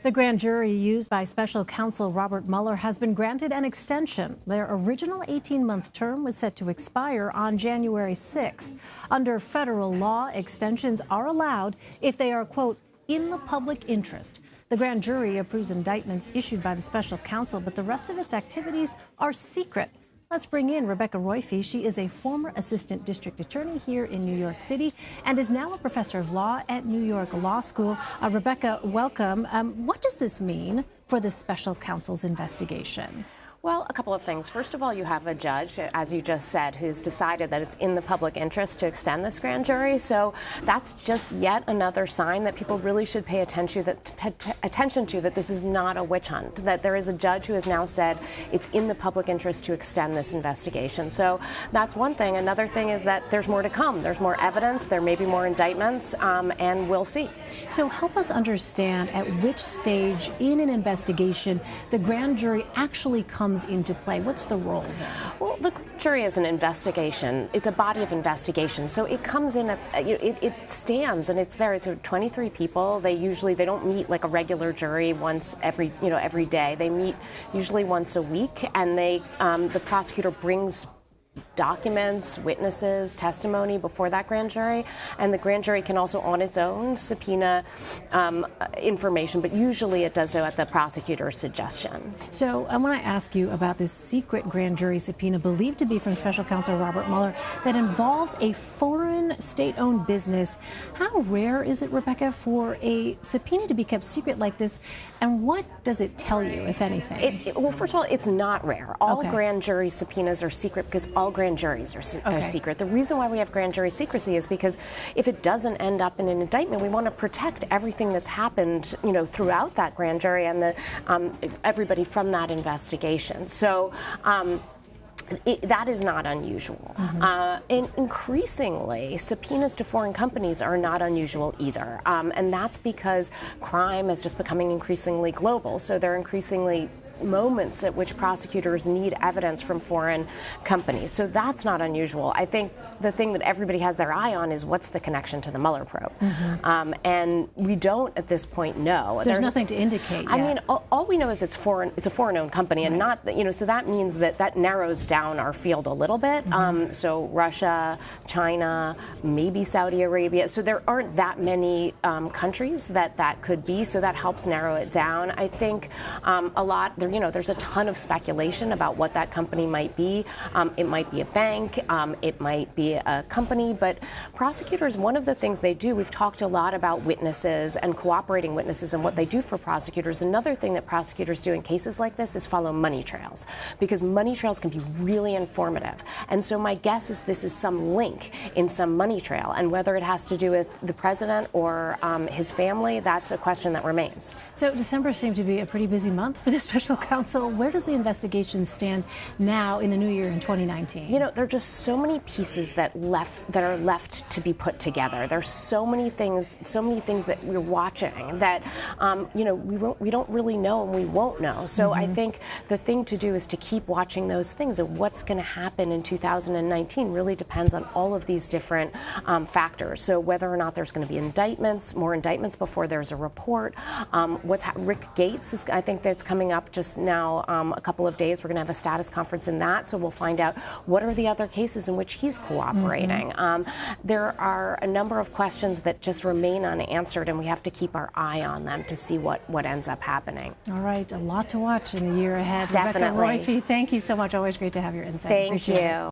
The grand jury used by special counsel Robert Mueller has been granted an extension. Their original 18-month term was set to expire on January 6th. Under federal law, extensions are allowed if they are, quote, in the public interest. The grand jury approves indictments issued by the special counsel, but the rest of its activities are secret. Let's bring in Rebecca Roiphe. She is a former assistant district attorney here in New York City and is now a professor of law at New York Law School. Rebecca, welcome. What does this mean for the special counsel's investigation? Well, a couple of things. First of all, you have a judge, as you just said, who's decided that it's in the public interest to extend this grand jury. So that's just yet another sign that people really should pay attention to that this is not a witch hunt, that there is a judge who has now said it's in the public interest to extend this investigation. So that's one thing. Another thing is that there's more to come. There's more evidence. There may be more indictments, and we'll see. So help us understand at which stage in an investigation the grand jury actually comes into play. What's the role there? Well, the jury is an investigation. It's a body of investigation. So it comes in, it stands and it's there. It's 23 people. They don't meet like a regular jury once every day. They meet usually once a week, and the prosecutor brings documents, witnesses, testimony before that grand jury, and the grand jury can also on its own subpoena information, but usually it does so at the prosecutor's suggestion. So I want to ask you about this secret grand jury subpoena believed to be from special counsel Robert Mueller that involves a foreign state-owned business. How rare is it, Rebecca, for a subpoena to be kept secret like this, and what does it tell you, if anything? Well, first of all, it's not rare. All grand jury subpoenas are secret because all grand juries are secret. The reason why we have grand jury secrecy is because if it doesn't end up in an indictment, we want to protect everything that's happened, throughout that grand jury and everybody from that investigation. So. That is not unusual. And increasingly, subpoenas to foreign companies are not unusual either. And that's because crime is just becoming increasingly global. So there are increasingly moments at which prosecutors need evidence from foreign companies. So that's not unusual. I think the thing that everybody has their eye on is what's the connection to the Mueller probe. And we don't at this point know. There's nothing to indicate yet. I mean, all we know is it's a foreign-owned company, and not, so that means that narrows down our field a little bit. So Russia, China, maybe Saudi Arabia. So there aren't that many countries that could be, so that helps narrow it down. I think there's a ton of speculation about what that company might be. It might be a bank, it might be a company, but prosecutors, one of the things they do, we've talked a lot about witnesses and cooperating witnesses and what they do for prosecutors. Another thing that prosecutors do in cases like this is follow money trails, because money trails can be really informative. And so my guess is this is some link in some money trail, and whether it has to do with the president or his family, that's a question that remains. So December seemed to be a pretty busy month for the special counsel. Where does the investigation stand now in the new year in 2019? There are just so many pieces that are left to be put together. There's so many things that we're watching that we don't really know and we won't know. So I think the thing to do is to keep watching those things, and what's going to happen in 2019 really depends on all of these different factors. So whether or not there's going to be more indictments before there's a report. Rick Gates I think that's coming up just now, a couple of days. We're going to have a status conference in that, so we'll find out what are the other cases in which he's cooperating. There are a number of questions that just remain unanswered, and we have to keep our eye on them to see what ends up happening. All right, a lot to watch in the year ahead. Definitely. Rebecca Roiphe, thank you so much. Always great to have your insight. Thank you.